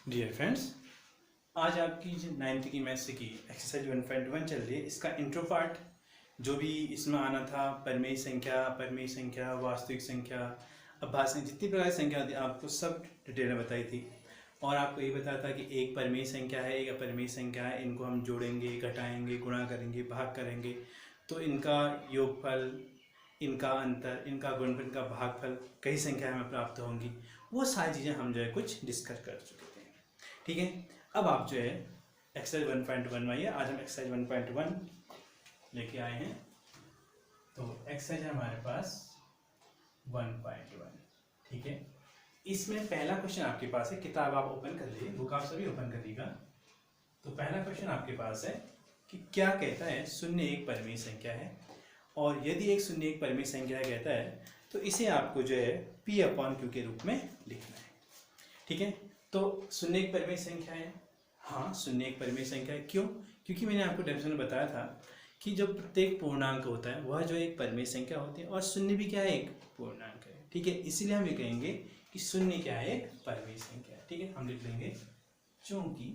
Dear friends, आज आपकी जो 9th की मैथ्स की एक्सरसाइज 1.1 चल रही है। इसका इंट्रो पार्ट जो भी इसमें आना था, परिमेय संख्या, वास्तविक संख्या, अभाज्य संख्या, जितनी प्रकार की संख्या थी आपको सब डिटेल में बताई थी। और आपको ये बताया था कि एक परिमेय संख्या है, एक अपरिमेय संख्या है, इनको हम जोड़ेंगे, घटाएंगे, गुणा करेंगे, भाग करेंगे तो इनका योगफल, इनका अंतर, इनका गुणनफल, इनका भागफल, कई संख्याएं हमें प्राप्त होंगी। वो सारी चीज़ें हम जो है कुछ डिस्कस कर चुके थे। ठीक है, अब आप जो है एक्सरसाइज 1.1 में आइए। आज हम एक्सरसाइज 1.1 लेके आए हैं। तो एक्सरसाइज है हमारे पास 1.1। ठीक है, इसमें पहला क्वेश्चन आपके पास है। किताब आप ओपन कर लीजिए, बुक आप सभी ओपन करिएगा। तो पहला क्वेश्चन आपके पास है कि क्या कहता है शून्य एक परिमेय संख्या है, और यदि एक शून्य एक परिमेय संख्या है कहता है तो इसे आपको जो है P/Q के रूप में लिखना है। ठीक है, तो शून्य एक परिमेय संख्या है। हाँ, शून्य एक परिमेय संख्या है। क्यों? क्योंकि मैंने आपको डेफिनेशन में बताया था कि जो प्रत्येक पूर्णांक होता है वह जो एक परिमेय संख्या होती है, और शून्य भी क्या है, एक पूर्णांक है। ठीक है, इसीलिए हम ये कहेंगे कि शून्य क्या है, एक परिमेय संख्या है। ठीक है, हम लिख लेंगे चूंकि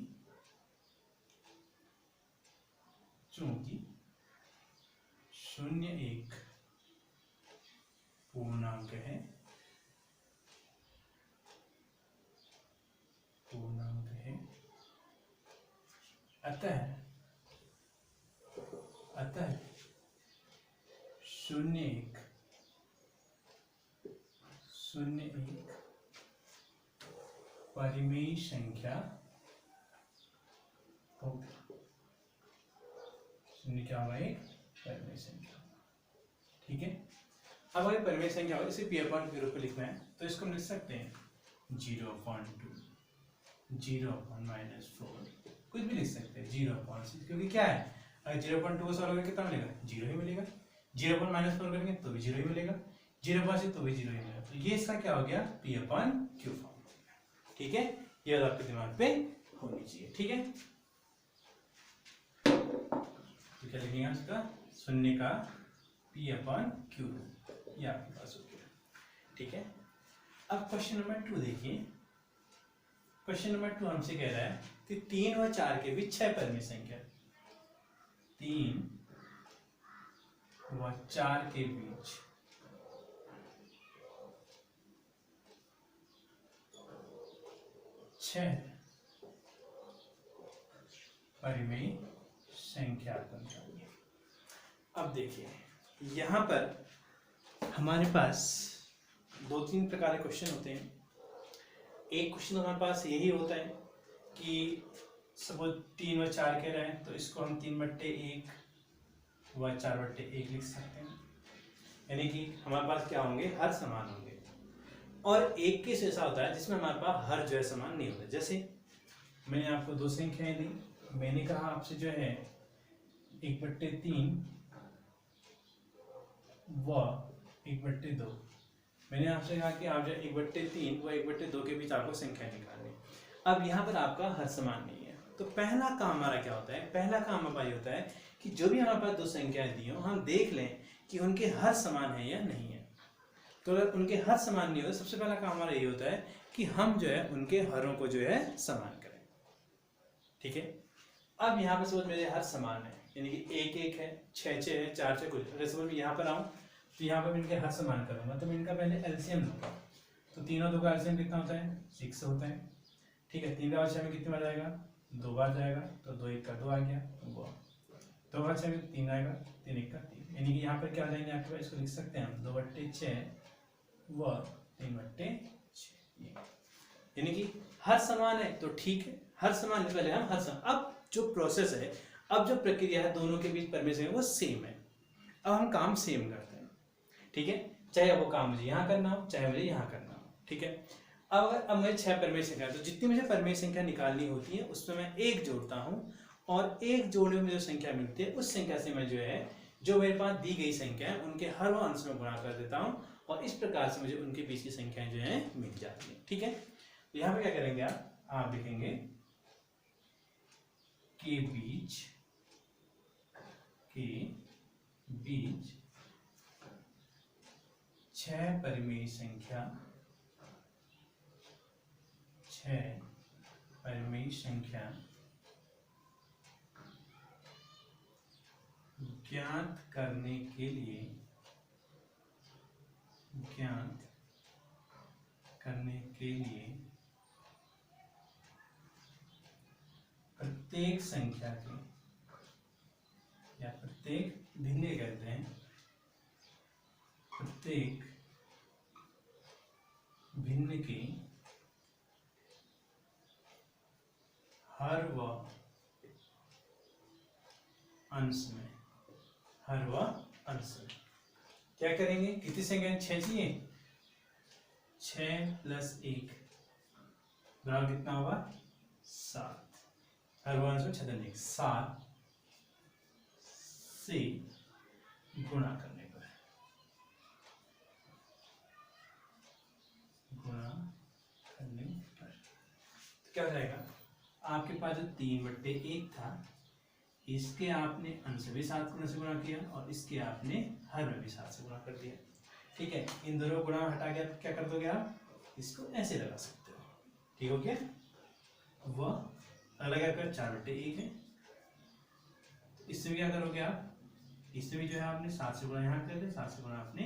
शून्य एक पूर्णांक है, अतः शून्य एक परिमेय संख्या होगी। शून्य क्या होगा, एक परिमेय संख्या। ठीक है, अब अगर परिमेय संख्या हो इसे P/Q के रूप में लिखना है तो इसको हम लिख सकते हैं 0.2, 0.-4, कुछ भी लिख सकते हैं, 0.6, क्योंकि क्या है, अगर 0.2 को सॉल्व करेंगे कितना मिलेगा, 0 ही मिलेगा। 0.-4 करेंगे तो भी 0 ही मिलेगा। 0.6 तो भी 0 ही मिलेगा। तो ये इसका क्या हो गया, P/Q फॉर्म हो गया। ठीक है, ये आपके दिमाग पे होनी चाहिए। ठीक है, तो क्या लिखेंगे इसका, शून्य का P/Q, ये आपके पास हो गया। ठीक है, अब क्वेश्चन नंबर 2 देखिए। क्वेश्चन नंबर 2 हमसे कह रहा है कि 3 व 4 के बीच 6 परिमेय संख्या, 3 व 4 के बीच 6 परिमेय संख्या बताइए। अब देखिए, यहाँ पर हमारे पास 2-3 प्रकार के क्वेश्चन होते हैं। एक क्वेश्चन हमारे पास यही होता है कि सपोज 3 व 4 कह रहे हैं तो इसको हम 3/1 व 4/1 लिख सकते हैं, यानी कि हमारे पास क्या होंगे, हर समान होंगे। और एक केस ऐसा होता है जिसमें हमारे पास हर जो है समान नहीं होता। जैसे मैंने आपको 2 संख्याएं दी, मैंने कहा आपसे जो है 1/3 व 1/2। मैंने आपसे कहा कि आप जो 1/3 व 1/2 के बीच आपको संख्या निकालनी। अब यहाँ पर आपका हर समान नहीं है, तो पहला काम हमारा क्या होता है, पहला काम हमारा ये होता है कि जो भी हमारे पास 2 संख्याएं दी हो हम देख लें कि उनके हर समान है या नहीं है। तो अगर उनके हर समान नहीं होते, सबसे पहला काम हमारा ये होता है कि हम जो है उनके हरों को जो है समान करें। ठीक है, अब यहाँ पर सपोज मेरे हर समान है, यानी कि 1-1 है, 6-6 है, 4-4 कुछ। अगर सपोज मैं यहाँ पर आऊँ तो यहाँ पर मैं इनके हर समान करूँगा तो मैं इनका पहले एलसीएम लूँगा। तो 3 और 2 का एलसीएम कितना होता है, 6 होता है। ठीक है, 3 का 6 में कितनी बार जाएगा, 2 बार जाएगा, तो 2-1 का 2 आ गया, 2 का 6 में 3 आएगा, 3-1 का 3, यानी कि यहाँ पर क्या आ जाएंगे आपके पास, इसको लिख सकते हैं हम 2/6 व 3/6। यानी कि हर समान है तो ठीक है, हर समान है पहले हम हर समान। अब जो प्रोसेस है, अब जो प्रक्रिया है दोनों के बीच परिमेय संख्या वो सेम है। अब हम काम सेम करते हैं। ठीक है, चाहे वो काम मुझे यहाँ करना हो चाहे मुझे यहाँ करना हो। ठीक है, अब मुझे 6 परिमेय संख्या, तो जितनी मुझे परिमेय संख्या निकालनी होती है उसमें मैं 1 जोड़ता हूँ, और 1 जोड़ने में जो संख्या मिलती है उस संख्या से मैं जो है जो मेरे पास दी गई संख्या है उनके हर अंश में गुणा कर देता हूँ, और इस प्रकार से मुझे उनके बीच की संख्याएं जो है मिल जाती है। ठीक है, तो यहाँ पे क्या करेंगे आप लिखेंगे के बीच 6 परिमेय संख्या कोई संख्या ज्ञात करने के लिए प्रत्येक संख्या के या प्रत्येक भिन्न कहते हैं, प्रत्येक भिन्न के हर व अंश में क्या करेंगे, कितनी संख्या 6 चाहिए, 6 + 1 बराबर कितना होगा 7, हर व अंश में 6 × 1 7 से गुणा करने पर तो क्या हो जाएगा, आपके पास जो 3/1 था, इसके आपने अंश भी 7 गुना से गुणा किया और इसके आपने हर में भी 7 से गुणा कर दिया। ठीक है, इन दोनों गुणा हटा के क्या कर दोगे आप, इसको ऐसे लगा सकते हो। ठीक हो गया, वह अलग कर 4/1 है, इससे भी क्या करोगे आप, इससे भी जो है आपने 7 से गुणा यहाँ कर दिया, 7 से गुणा आपने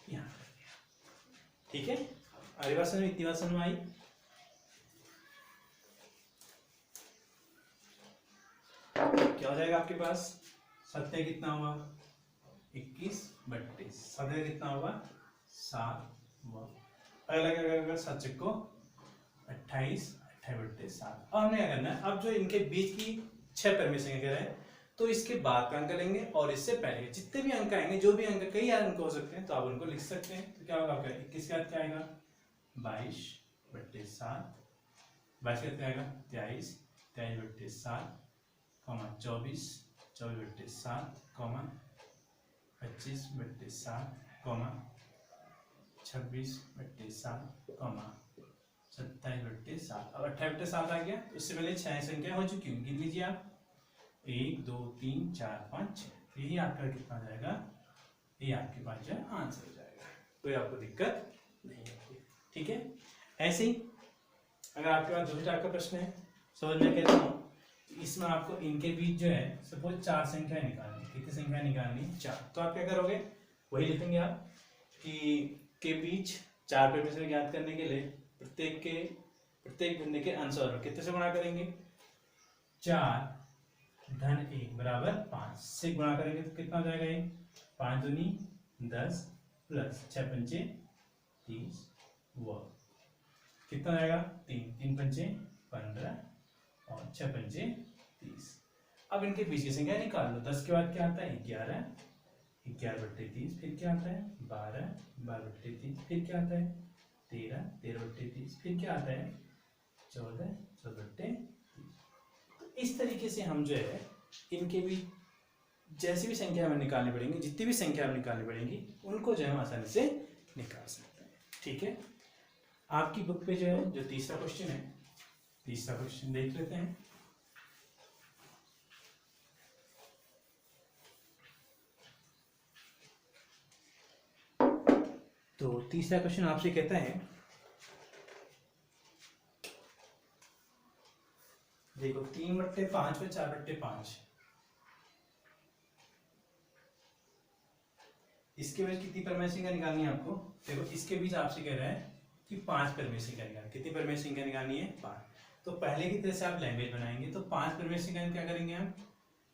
यहाँ कर दिया। ठीक है, अगली बात समझ, इतनी बात समझ में आई। क्या हो जाएगा आपके पास, 7 कितना हुआ 21/32, 7 कितना होगा 7 हुआ, अलग अगर 7 को 28, 28/7। अब हमने क्या करना है, अब जो इनके बीच की 6 परमेशन कह रहे हैं, तो इसके बाद का अंक लेंगे और इससे पहले जितने भी अंक आएंगे, जो भी अंक कई अंक हो सकते हैं, तो आप उनको लिख सकते हैं। तो क्या होगा आपका 21 के बाद क्या आएगा 22/7, 22 के बाद क्या आएगा 23, 23/7, 24, 24/7, 25/7, 26/7, 27/7। अब 28/7 आ गया, तो इससे पहले 6 संख्या हो चुकी होंगी, गिन लीजिए आप, 1 2 3 4 5 6, यही आपका कितना हो जाएगा, ये आपके पास जो है आंसर हो जाएगा, कोई आपको दिक्कत नहीं होगी। ठीक है, ऐसे ही अगर आपके पास दूसरे टाइप का प्रश्न है, समझ में कहता हूँ, इसमें आपको इनके बीच जो है सपोज 4 संख्या निकालनी, कितनी संख्या निकालनी 4, तो आप क्या करोगे, वही लिखेंगे आप कि के बीच 4 परमेश्वर ज्ञात करने के लिए प्रत्येक भिन्न के अंश और कितने से गुणा करेंगे, 4 + 1 बराबर 5 से गुणा करेंगे तो कितना हो जाएगा, ये 5 दूनी 10 + 6 पंचे 30 व कितना आएगा 3, 3 पंचे 15 और 6 पंचे 30। अब इनके बीच की संख्या निकाल लो, 10 के बाद क्या आता है 11, 11/30, फिर क्या आता है 12, 12/30, फिर क्या आता है 13, 13/30, फिर क्या आता है 14, 14/30। तो इस तरीके से हम जो है इनके भी जैसी भी संख्या हमें निकालनी पड़ेंगी, जितनी भी संख्या हमें निकालनी पड़ेंगी, उनको जो है हम आसानी से निकाल सकते हैं। ठीक है, आपकी बुक पे जो है जो तीसरा क्वेश्चन है, तीसरा क्वेश्चन देख लेते हैं। तो तीसरा क्वेश्चन आपसे कहता है, देखो 3/5 व 4/5, इसके बीच कितनी परमेय संख्या निकालनी है आपको। देखो इसके बीच आपसे कह रहा है कि 5 परमेय संख्या निकालनी, कितनी परमेय संख्या निकालनी है 5। तो पहले की तरह से आप लैंग्वेज बनाएंगे, तो 5 परमेय संख्या क्या करेंगे हम,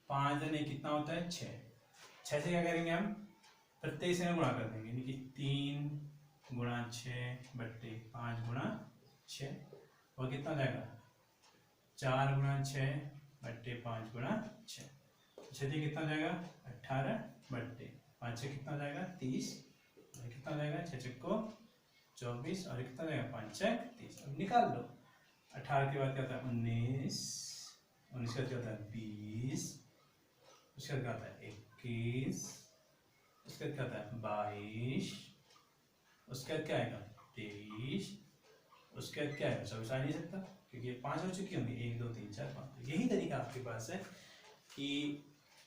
5 × 1 कितना होता है 6, 6 से क्या करेंगे हम प्रत्येक से गुणा कर देंगे, यानी कि 3 × 6/5 × 6, और कितना हो जाएगा 4 × 6/5 × 6, 6 कितना हो जाएगा 18/5 से कितना हो जाएगा 30, और कितना हो जाएगा 6 को 24, और कितना हो जाएगा 5 30। अब निकाल लो, 18 के बाद क्या होता है 19, 19 के बाद क्या होता है 20, उसके बाद क्या होता है 21, उसके बाद क्या होता है 22, उसके बाद क्या आएगा 23, उसके बाद क्या आएगा 24 आ नहीं सकता क्योंकि ये 5 हो चुकी होंगी, 1 2 3 4 5। तो यही तरीका आपके पास है कि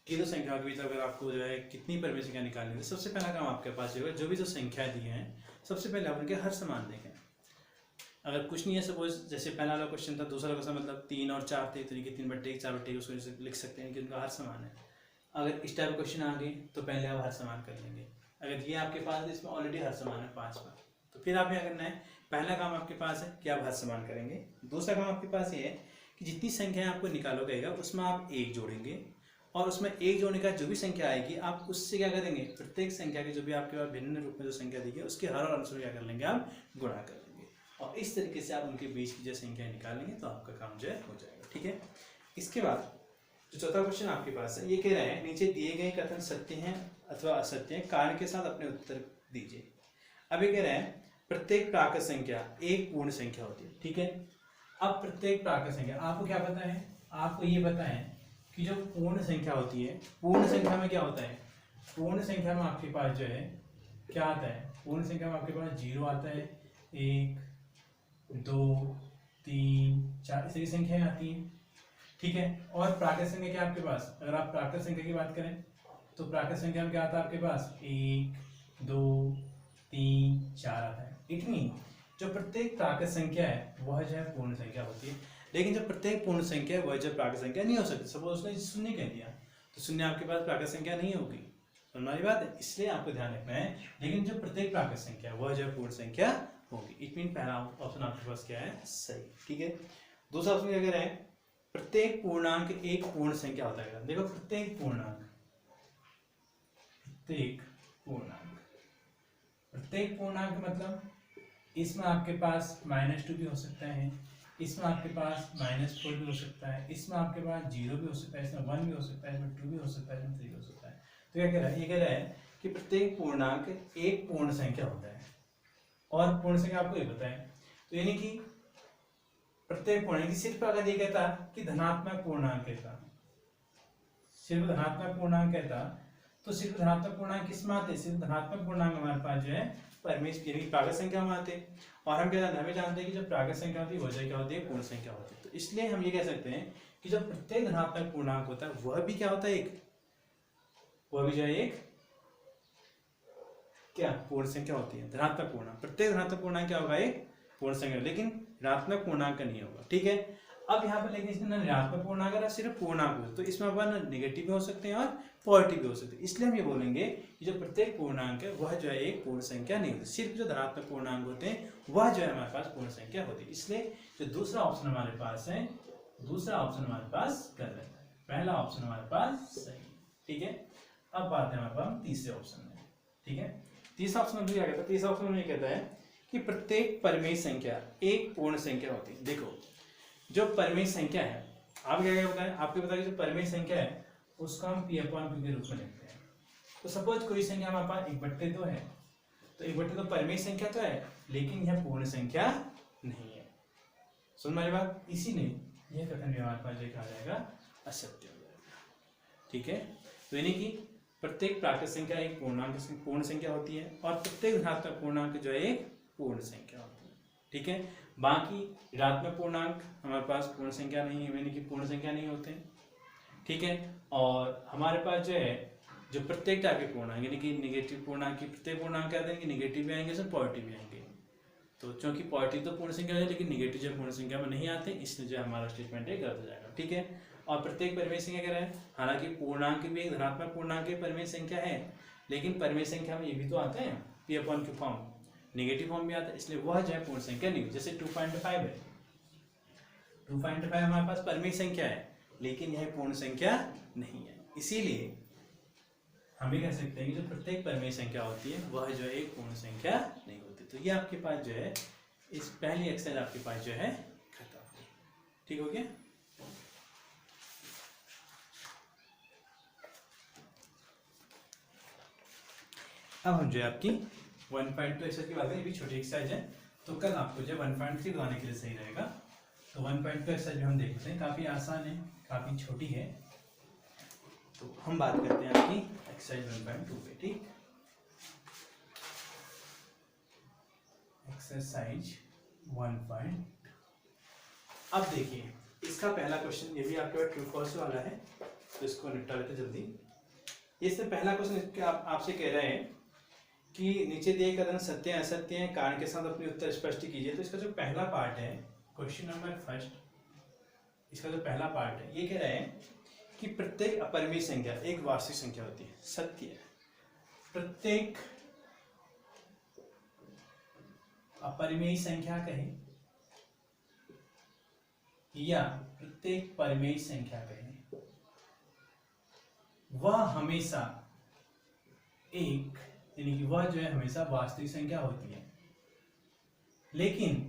दो संख्या के बीच अगर आपको जो है कितनी परमेय संख्या निकालनी है, सबसे पहला काम आपके पास जो है जो भी जो संख्या दी है, सबसे पहले आप उनके हर समान देखें। अगर कुछ नहीं है, सपोज जैसे पहला वाला क्वेश्चन था, दूसरा क्वेश्चन मतलब 3 और 4 थे, तो ये 3/1 4/1 उसको जैसे लिख सकते हैं कि उनका हर समान है। अगर इस टाइप क्वेश्चन आ गए तो पहले आप हर समान कर लेंगे। अगर ये आपके पास है, इसमें ऑलरेडी हर समान है 5 का, तो फिर आप क्या करना है, पहला काम आपके पास है कि आप हर समान करेंगे। दूसरा काम आपके पास ये है कि जितनी संख्याएं आपको निकालोगे उसमें आप 1 जोड़ेंगे, और उसमें 1 जोड़ने का जो भी संख्या आएगी आप उससे क्या करेंगे, प्रत्येक संख्या के जो भी आपके पास भिन्न रूप में जो संख्या दी है उसके हर और अंश में क्या कर लेंगे, आप गुणा कर लेंगे, और इस तरीके से आप उनके बीच की जो संख्या निकालेंगे तो आपका काम जो है हो जाएगा। ठीक है। इसके बाद जो चौथा क्वेश्चन आपके पास है, ये कह रहे हैं नीचे दिए गए कथन सत्य हैं अथवा असत्य हैं, कारण के साथ अपने उत्तर दीजिए। अब ये कह रहे हैं प्रत्येक प्राकृत संख्या एक पूर्ण संख्या होती है। ठीक है। अब प्रत्येक प्राकृत संख्या आपको क्या पता है, आपको ये पता है कि जो पूर्ण संख्या होती है, पूर्ण संख्या में क्या होता है, पूर्ण संख्या में आपके पास जो है क्या आता है, पूर्ण संख्या में आपके पास 0 आता है, 1 2 3 4 इस तरह की संख्याएं आती हैं। ठीक है। और प्राकृत संख्या क्या आपके पास, अगर आप प्राकृत संख्या की बात करें तो प्राकृत संख्या में क्या आता है आपके पास, 1 2 3 4 आता है। इट मीन जो प्रत्येक प्राकृत संख्या है वह जो है पूर्ण संख्या होती है, लेकिन जो प्रत्येक पूर्ण संख्या है वह जो प्राकृत संख्या नहीं हो सकती। सपोज उसने शून्य कह दिया तो शून्य आपके पास प्राकृत संख्या नहीं होगी, समझ वाली बात है, इसलिए आपको ध्यान रखना है। लेकिन जो प्रत्येक प्राकृत संख्या है वह जो है पूर्ण संख्या होगी। इट मीन पहला ऑप्शन आपके पास क्या है, सही। ठीक है। दूसरा ऑप्शन क्या कह रहे हैं, प्रत्येक पूर्णांक एक पूर्ण संख्या होता है। देखो प्रत्येक पूर्णांक मतलब इसमें आपके पास -2 भी हो सकता है, इसमें आपके पास -4 भी हो सकता है, इसमें आपके पास 0 भी हो सकता है, इसमें 1 भी हो सकता है, इसमें 2 भी हो सकता है, इसमें 3 भी हो सकता है। तो क्या कह रहा है, ये कह रहा है कि प्रत्येक पूर्णांक एक पूर्ण संख्या होता है, और पूर्ण संख्या आपको ये पता है, तो यानी कि प्रत्येक पूर्णांक सिर्फ अगर ये कहता कि धनात्मक पूर्णांक कहता, सिर्फ धनात्मक पूर्णांक कहता, तो सिर्फ धनात्मक पूर्णांक किसमें आते, सिर्फ धनात्मक पूर्णांक हमारे पास जो है परमेश यानी प्राकृत संख्या में आते। और हम क्या हमें जानते हैं कि जब प्राकृत संख्या होती है वह क्या होती है, पूर्ण संख्या होती है। तो इसलिए हम ये कह सकते हैं कि जब प्रत्येक धनात्मक पूर्णांक होता है वह भी क्या होता है, वह भी जो है एक क्या पूर्ण संख्या होती है, धनात्मक पूर्णांक। प्रत्येक धनात्मक पूर्णांक क्या होगा, एक पूर्ण संख्या, लेकिन ऋणात्मक पूर्णांक का नहीं होगा। ठीक है। अब यहाँ पर लेकिन इसमें ऋणात्मक पूर्णांक है सिर्फ पूर्णांक हो, तो इसमें अपन नेगेटिव भी हो सकते हैं और पॉजिटिव भी हो सकते हैं। इसलिए हम ये बोलेंगे कि जो प्रत्येक पूर्णांक है वह जो है एक पूर्ण संख्या नहीं होती, सिर्फ जो धनात्मक पूर्णांक होते हैं वह जो है हमारे पास पूर्ण संख्या होती है। इसलिए जो दूसरा ऑप्शन हमारे पास है, दूसरा ऑप्शन हमारे पास गलत है, पहला ऑप्शन हमारे पास सही। ठीक है। अब बात है हमारे पास तीसरे ऑप्शन में। ठीक है। तीसरा ऑप्शन क्या कहता है, तीसरा ऑप्शन में कहता है कि प्रत्येक परिमेय संख्या एक पूर्ण संख्या होती है। देखो जो परिमेय संख्या है, आप क्या बताएं, आपको पता है कि जो परिमेय संख्या है उसको हम P/Q के रूप में लिखते हैं। तो सपोज कोई संख्या हमारे पास 1/2 है, तो 1/2 परिमेय संख्या तो है लेकिन यह पूर्ण संख्या नहीं है। सुन मेरी बात, इसीलिए यह कथन भी हमारे पास देखा जाएगा असत्य हो जाएगा। ठीक है। तो यानी कि प्रत्येक प्राकृत संख्या एक पूर्ण संख्या होती है, और प्रत्येक धनात्मक पूर्णांक जो है एक पूर्ण संख्या होती है। ठीक है। बाकी ऋणात्मक पूर्णांक हमारे पास पूर्ण संख्या नहीं है, यानी कि पूर्ण संख्या नहीं होते। ठीक है। और हमारे पास जो है जो प्रत्येक टाइप के पूर्णांक यानी कि निगेटिव पूर्णांक की प्रत्येक पूर्णांक क्या आएंगे, निगेटिव भी आएंगे, इसमें पॉजिटिव भी आएंगे। तो क्योंकि पॉजिटिव तो पूर्ण संख्या है लेकिन निगेटिव जो पूर्ण संख्या में नहीं आते, इसलिए जो हमारा स्टेटमेंट है गलत हो जाएगा। ठीक है। और प्रत्येक परिमेय संख्या कह रहा है, हालांकि पूर्णांक भी एक धनात्मक पूर्णांक की परिमेय संख्या है, लेकिन परिमेय संख्या में ये भी तो आते हैं P/Q फॉर्म, नेगेटिव फॉर्म भी आता है, इसलिए वह जो है पूर्ण संख्या नहीं। जैसे 2.5 है, 2.5 हमारे पास परिमेय संख्या है लेकिन यह पूर्ण संख्या नहीं है। इसीलिए हम ये कह सकते हैं कि जो प्रत्येक परिमेय संख्या होती है वह जो है एक पूर्ण संख्या नहीं होती। तो ये आपके पास जो है इस पहली एक्सरसाइज आपके पास जो है खत्म। ठीक हो गया। अब हम जो है आपकी 1.2 एक्सरसाइज की बात करें, ये भी छोटी एक्सरसाइज है, तो कल आपको जो है 1.3 बनाने के लिए सही रहेगा। तो 1.2 एक्सरसाइज हम देखते हैं, काफ़ी आसान है, काफ़ी छोटी है। तो हम बात करते हैं आपकी एक्सरसाइज 1.2 पे। ठीक, एक्सरसाइज 1. अब देखिए इसका पहला क्वेश्चन, ये भी आपके पास ट्रू फॉल्स वाला है, तो इसको निपटा लेते जल्दी। इससे पहला क्वेश्चन आपसे कह रहे हैं कि नीचे दिए कथन सत्य हैं असत्य हैं, कारण के साथ अपने उत्तर स्पष्ट कीजिए। तो इसका जो पहला पार्ट है, क्वेश्चन नंबर फर्स्ट, इसका जो पहला पार्ट है ये कह रहा है कि प्रत्येक अपरिमेय संख्या एक वास्तविक संख्या होती है। सत्य है, प्रत्येक अपरिमेय संख्या कहें या प्रत्येक परिमेय संख्या कहें, वह हमेशा एक, यानी कि वह जो है हमेशा वास्तविक संख्या होती है। लेकिन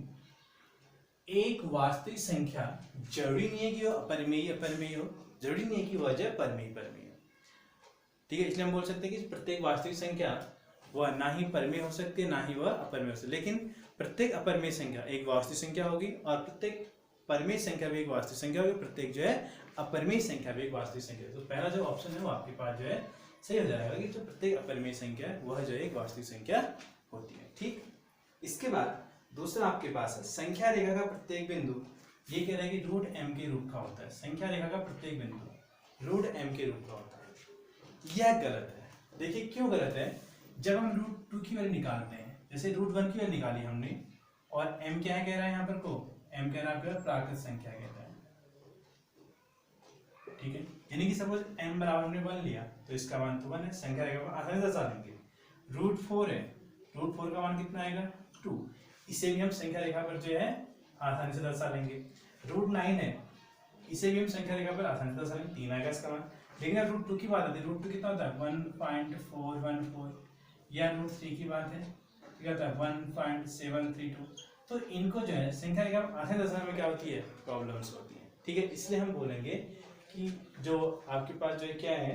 एक वास्तविक संख्या जरूरी नहीं है कि वह अपरिमेय अपरिमेय हो, जरूरी नहीं है कि वह जो है परिमेय परिमेय हो। ठीक है, इसलिए हम बोल सकते हैं कि प्रत्येक वास्तविक संख्या वह ना ही परिमेय हो सकती है ना ही वह अपरिमेय हो सकती है। लेकिन प्रत्येक अपरिमेय संख्या एक वास्तविक संख्या होगी और प्रत्येक परिमेय संख्या भी एक वास्तविक संख्या होगी, प्रत्येक जो है अपरिमेय संख्या भी एक वास्तविक संख्या है। तो पहला जो ऑप्शन है वो आपके पास जो है सही हो जाएगा कि जो प्रत्येक अपरिमेय संख्या है वह जो है एक वास्तविक संख्या होती है। ठीक, इसके बाद दूसरा आपके पास है संख्या रेखा का प्रत्येक बिंदु, ये कह रहा है कि रूट एम के रूप का होता है। संख्या रेखा का प्रत्येक बिंदु रूट एम के रूप का होता है। यह गलत है। देखिए क्यों गलत है, जब हम रूट 2 की वैल्यू निकालते हैं, जैसे रूट 1 की वैल्यू निकाली हमने, और एम क्या है कह रहा है यहाँ पर को, एम कह रहा है आपका प्राकृत संख्या कहता है। ठीक है, यानी कि सपोज एम बराबर हमने 1 लिया तो इसका मान तो 1 है। संख्या रेखा को आसानी से दर्शा लेंगे। रूट 4 है, रूट 4 का मान कितना आएगा 2, इसे भी हम संख्या रेखा पर जो है आसानी से दर्शा लेंगे। रूट 9 है, इसे भी हम संख्या रेखा पर आसानी से दर्शा लेंगे, 3 आएगा इसका मान। लेकिन अब रूट 2 की बात आती है, रूट 2 कितना होता है 1.414, या रूट 3 की बात है क्या होता है 1.732। तो इनको जो है संख्या रेखा आसानी से दर्शाने में क्या होती है, प्रॉब्लम्स होती है। ठीक है, इसलिए हम बोलेंगे कि जो आपके पास जो है क्या है,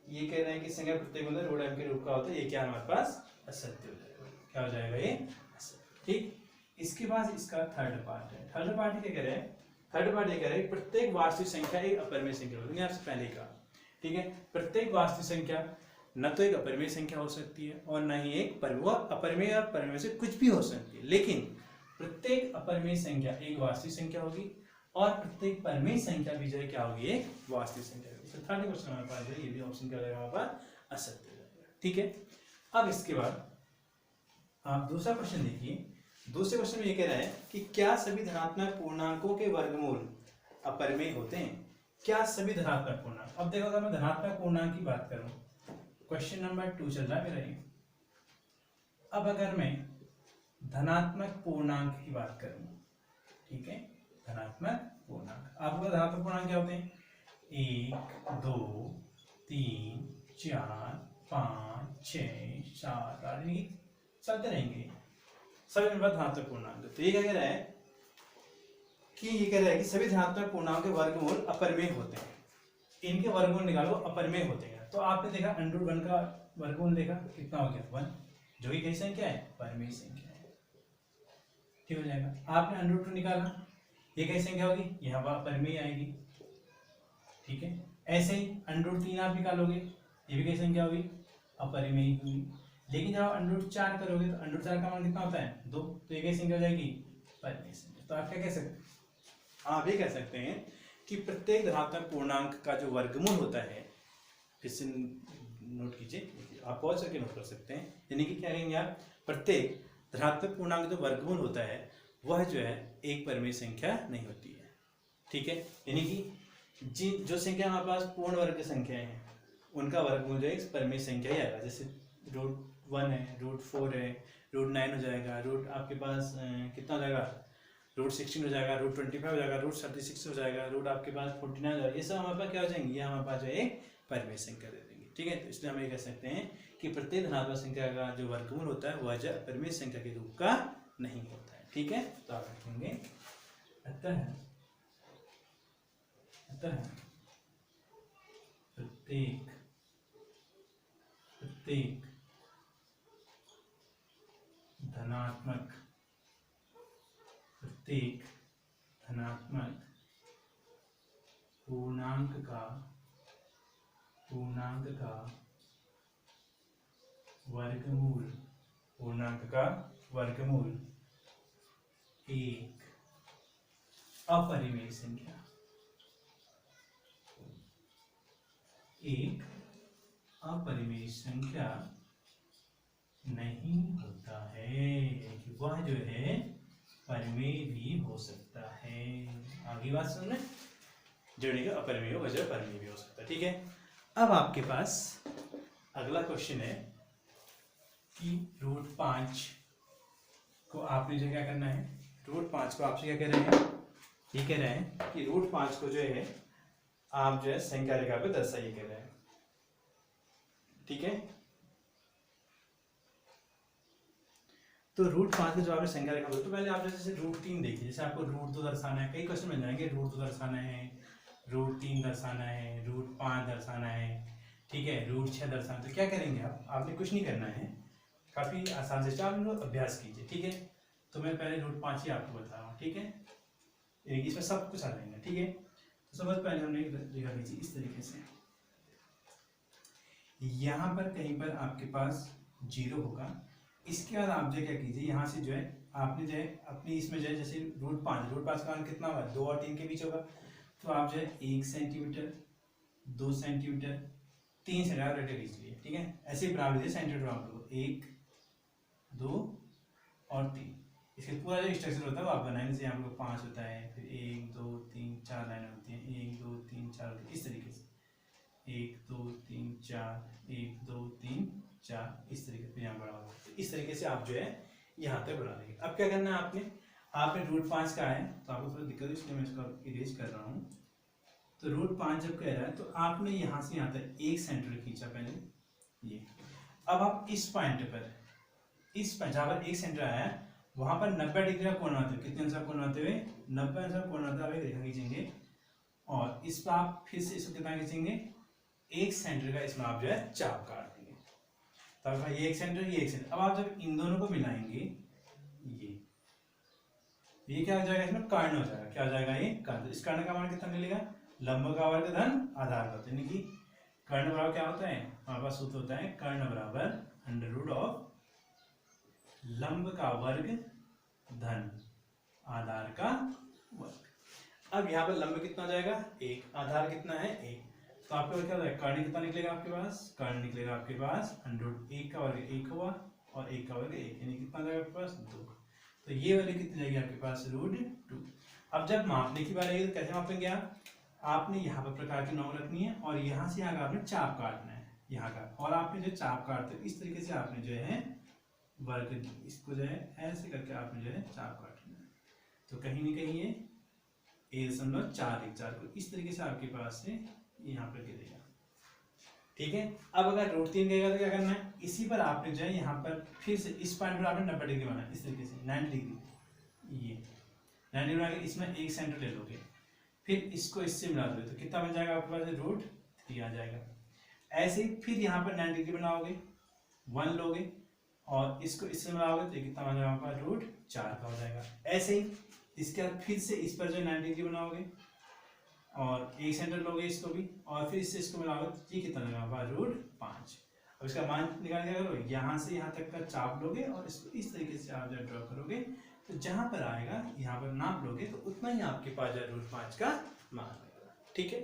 ये कह रहे हैं कि संख्या प्रत्येक बिंदु रूट एम के रूप का होता है, ये क्या हमारे पास असत्य हो जाएगा। क्या हो जाएगा ये असत्य। ठीक, इसके बाद इसका थर्ड पार्ट है। थर्ड पार्ट क्या कह रहे हैं, थर्ड पार्ट ये कह रहे हैं प्रत्येक वास्तविक संख्या एक अपरिमेय संख्या होती है। आपसे पहले ही कहा, ठीक है, प्रत्येक वास्तविक संख्या न तो एक अपरिमेय संख्या हो सकती है और न ही एक परिमेय, अपरिमेय और परिमेय से कुछ भी हो सकती है। लेकिन प्रत्येक अपरिमेय संख्या एक वास्तविक संख्या होगी और प्रत्येक परिमेय संख्या भी जो है क्या होगी, एक वास्तविक संख्या होगी। तो थर्ड क्वेश्चन हमारे पास है, ये भी ऑप्शन क्या हो जाएगा हमारे पास असत्य हो जाएगा। ठीक है, अब इसके बाद आप दूसरा क्वेश्चन देखिए। दूसरे क्वेश्चन में ये कह रहा है कि क्या सभी धनात्मक पूर्णांकों के वर्गमूल अपरिमेय होते हैं। क्या सभी धनात्मक पूर्णांक, अब देखो अगर मैं धनात्मक पूर्णांक की बात करूं, क्वेश्चन नंबर 2 चल रहा है मेरा ये। अब अगर मैं धनात्मक पूर्णांक की बात करूं, ठीक है, धनात्मक पूर्णांक, आपको धनात्मक पूर्णांक क्या होते हैं 1 2 3 4 5 6 7 8, चलते रहेंगे सभी मेरे पास धनात्मक पूर्णांक। तो ये क्या कह रहा है कि ये कह रहा है कि सभी धनात्मक पूर्णांकों के वर्गमूल अपरिमेय होते हैं। इनके वर्गमूल निकालो, अपरिमेय होते हैं। तो आपने देखा √1 का वर्गमूल देखा कितना हो गया 1, जो कि कैसी संख्या है, परिमेय संख्या है। ठीक हो जाएगा। आपने √2 निकाला, ये कैसी संख्या होगी, यहाँ पर परिमेय आएगी। ठीक है, ऐसे ही √3 आप निकालोगे, ये भी कैसी संख्या होगी, अपरिमेय होगी। लेकिन जब आप √4 करोगे तो √4 का मान कितना होता है 2, तो ये कैसी संख्या हो जाएगी, परिमेय संख्या। तो आप क्या कह सकते हैं, आप ये कह सकते हैं कि प्रत्येक धनात्मक पूर्णांक का जो वर्गमूल होता है, फिर से नोट कीजिए, आप पॉज करके नोट कर सकते हैं। यानी कि क्या कहेंगे आप, प्रत्येक धनात्मक पूर्णांक जो वर्गमूल होता है वह जो है एक परिमेय संख्या नहीं होती है। ठीक है, यानी कि जो संख्या हमारे पास पूर्ण वर्ग की संख्याएं हैं उनका वर्गमूल जो है एक परिमेय संख्या ही आएगा। जैसे √1 है, √4 है, √9 हो जाएगा, रूट आपके पास कितना हो जाएगा √16 हो जाएगा, √25 हो जाएगा, √36 हो जाएगा, रूट आपके पास 49 हो जाएगा। ये सब हमारे पास क्या हो जाएंगे, ये हमारे पास जो एक परिमेय संख्या दे देंगे। ठीक है, तो इसलिए हम ये कह सकते हैं कि प्रत्येक धनात्मक संख्या का जो वर्गमूल होता है वह जो परिमेय संख्या के रूप का नहीं होता है। ठीक है, तो आप रखेंगे अतः प्रत्येक धनात्मक पूर्णांक का वर्गमूल एक अपरिमेय संख्या नहीं होता है, कि वह जो है परिमेय भी हो सकता है। आगे बात सुन रहे, जोड़ने का अपरिमेय हो, वजह परिमेय भी हो सकता है। ठीक है, अब आपके पास अगला क्वेश्चन है कि √5 को आपने जो क्या करना है, √5 को आपसे क्या कह रहे हैं, ये कह रहे हैं कि √5 को जो है आप जो है संख्या रेखा पे दर्शाइए कह रहे हैं। ठीक है, तो √5 का जवाब है संख्या रेखा। तो पहले आप जैसे √3 देखिए, जैसे आपको √2 दर्शाना है, कई क्वेश्चन बन जाएंगे, √2 दर्शाना है, √3 दर्शाना है, √5 दर्शाना है, ठीक है, √6 दर्शाना। तो क्या करेंगे आप, आपने कुछ नहीं करना है, काफी आसान से आप लोग अभ्यास कीजिए। ठीक है, तो मैं पहले √5 ही आपको बता रहा हूँ। ठीक है, इसमें सब कुछ आ जाएगा। ठीक है, तो सबसे पहले हमने लिखा लीजिए इस तरीके से, यहाँ पर कहीं पर आपके पास 0 होगा। इसके बाद आप जो क्या कीजिए, यहाँ से जो है आपने जो है अपनी इसमें जो है जैसे √5 का मान कितना होगा, 2 और 3 के बीच होगा। तो आप जो है 1 सेंटीमीटर, 2 सेंटीमीटर, 3 सेंटीमीटर रटे लीजिए। ठीक है, ऐसे ही बना लीजिए सेंटीमीटर आप लोग, 1, 2 और 3। इसके पूरा जो स्ट्रक्चर होता है वो आप बनाएंगे। जैसे यहाँ पर 5 होता है, फिर 1, 2, 3, 4 लाइन होती है, 1, 2, 3, 4, इस तरीके से 1, 2, 3, 4, 1, 2, 3, 4, इस तरीके से यहाँ बढ़ा हुआ। इस तरीके से आप जो है यहाँ तक बढ़ा देंगे। अब क्या करना है आपने √5 का है तो आपको थोड़ा दिक्कत है, इसलिए मैं इसको इरेज कर रहा हूँ। तो √5 जब कह रहा है तो आपने यहाँ से यहाँ तक 1 सेंटीमीटर खींचा पहले ये। अब आप इस पॉइंट पर, इस जहाँ पर 1 सेंटीमीटर आया है वहां पर 90 डिग्री का कोण आते हुए, कितने अंश का कोण आते हुए, 90 अंश का कोण आते हुए रेखा खींचेंगे। और इस पर आप फिर से इसको कितना खींचेंगे, 1 सेंटीमीटर का इसमें आप जो है चाप काट देंगे। तब ये 1 सेंटीमीटर, ये 1 सेंटीमीटर। अब आप जब इन दोनों को मिलाएंगे, ये क्या हो जाएगा, इसमें कर्ण हो जाएगा। क्या हो जाएगा, ये कर्ण। इस कर्ण का मान कितना मिलेगा, लंब का वर्ग धन आधार का, यानी कि कर्ण बराबर क्या होता है, हमारे पास सूत्र होता है कर्ण बराबर √, लंब का वर्ग धन आधार का वर्ग। अब यहाँ पर लंब कितना हो जाएगा, 1, आधार कितना है 1। तो आपके क्या होगा, कर्ण कितना निकलेगा आपके पास, कर्ण निकलेगा आपके पास √1 का वर्ग 1 हुआ और 1 का वर्ग 1, यानी कितना जाएगा आपके पास 2। तो ये वाली कितनी जाएगी आपके पास √2। अब जब मापने की बात आएगी तो कैसे मापेंगे आपने यहाँ पर प्रकार की नॉर्म रखनी है और यहाँ से यहाँ का आपने चाप काटना है यहाँ का। और आपने जो चाप काटते हो इस तरीके से आपने जो है वर्ग, इसको जो है ऐसे करके आपने जो है चाप काटना है। तो कहीं ना कहीं ये 1.414 को इस तरीके से आपके पास से यहाँ पर गिरेगा। ठीक है, अब अगर √3 गएगा तो क्या करना है, इसी पर आपने जो है यहाँ पर फिर से इस पॉइंट पर आपने 90 डिग्री बनाना है, इस तरीके से 90 डिग्री, ये 90 डिग्री बना के इसमें 1 सेंटीमीटर ले लोगे, फिर इसको इससे मिला दोगे तो कितना बन जाएगा आपके पास, √3 आ जाएगा। ऐसे ही फिर यहाँ पर 90 डिग्री बनाओगे, 1 लोगे और इसको इससे मिलाओगे तो कितना बन जाएगा आपका, √4 का हो जाएगा। ऐसे ही इसके बाद फिर से इस पर जो 90 डिग्री बनाओगे और 1 सेंटीमीटर लोगे इसको भी, और फिर इससे इसको मिलाओगे तो ये कितना लगेगा, √5। अब इसका मान निकाल क्या करोगे, यहाँ से यहाँ तक का चाप लोगे और इसको इस तरीके से आप जब ड्रॉ करोगे तो जहाँ पर आएगा यहाँ पर नाप लोगे तो उतना ही आपके पास जो √5 का मान आएगा। ठीक है,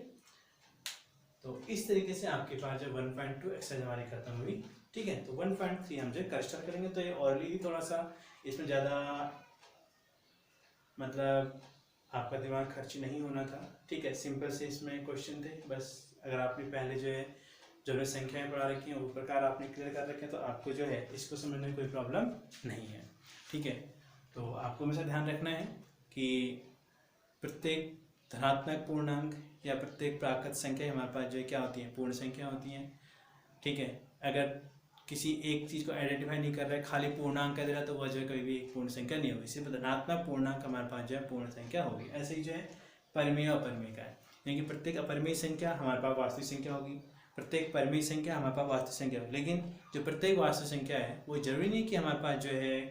तो इस तरीके से आपके पास जो 1.2 एक्सरसाइज हमारी खत्म हुई। ठीक है, तो 1.3 हम जो कर स्टार्ट करेंगे। तो ये ऑरली थोड़ा सा इसमें ज़्यादा मतलब आपका दिमाग खर्च नहीं होना था। ठीक है, सिंपल से इसमें क्वेश्चन थे बस। अगर आपने पहले जो है जो भी संख्याएं पढ़ा रखी हैं वो प्रकार आपने क्लियर कर रखे हैं तो आपको जो है इसको समझने में कोई प्रॉब्लम नहीं है। ठीक है, तो आपको हमेशा ध्यान रखना है कि प्रत्येक धनात्मक पूर्णांक या प्रत्येक प्राकृत संख्या हमारे पास जो है क्या होती है, पूर्ण संख्या होती हैं। ठीक है, अगर किसी एक चीज़ को आइडेंटिफाई नहीं कर रहा है, खाली पूर्णांक कर दे रहा है तो वह जो है कभी भी एक पूर्ण संख्या नहीं होगी। सिर्फ धनात्मक पूर्णांक हमारे पास जो है पूर्ण संख्या होगी। ऐसे ही जो है परिमेय और अपरिमेय का है, यानी कि प्रत्येक अपरिमेय संख्या हमारे पास वास्तविक संख्या होगी, प्रत्येक परिमेय संख्या हमारे पास वास्तविक संख्या होगी। लेकिन जो प्रत्येक वास्तविक संख्या है वो जरूरी नहीं कि हमारे पास जो है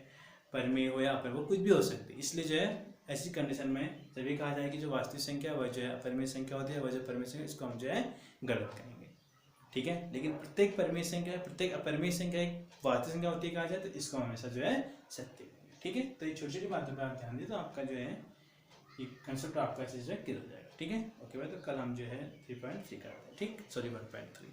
परिमेय हो या अपरिमेय, वो कुछ भी हो सकती है। इसलिए जो है ऐसी कंडीशन में तभी कहा जाए कि जो वास्तविक संख्या वह जो है अपरिमेय संख्या होती है, वह जो परिमेय संख्या इसको हम जो है गलत करेंगे। ठीक है, लेकिन प्रत्येक परिमेय संख्या प्रत्येक अपरिमेय संख्या एक वास्तविक संख्या होती है कहा जाए तो इसको हमेशा जो है सत्य करेंगे। ठीक है, तो ये छोटी छोटी बातों पर आप ध्यान दें तो आपका जो है ये कंसेप्ट आपका अच्छे से क्लियर हो जाएगा। ठीक है, ओके भाई, तो कल हम जो है 3.3 करते हैं। ठीक, सॉरी 1.3।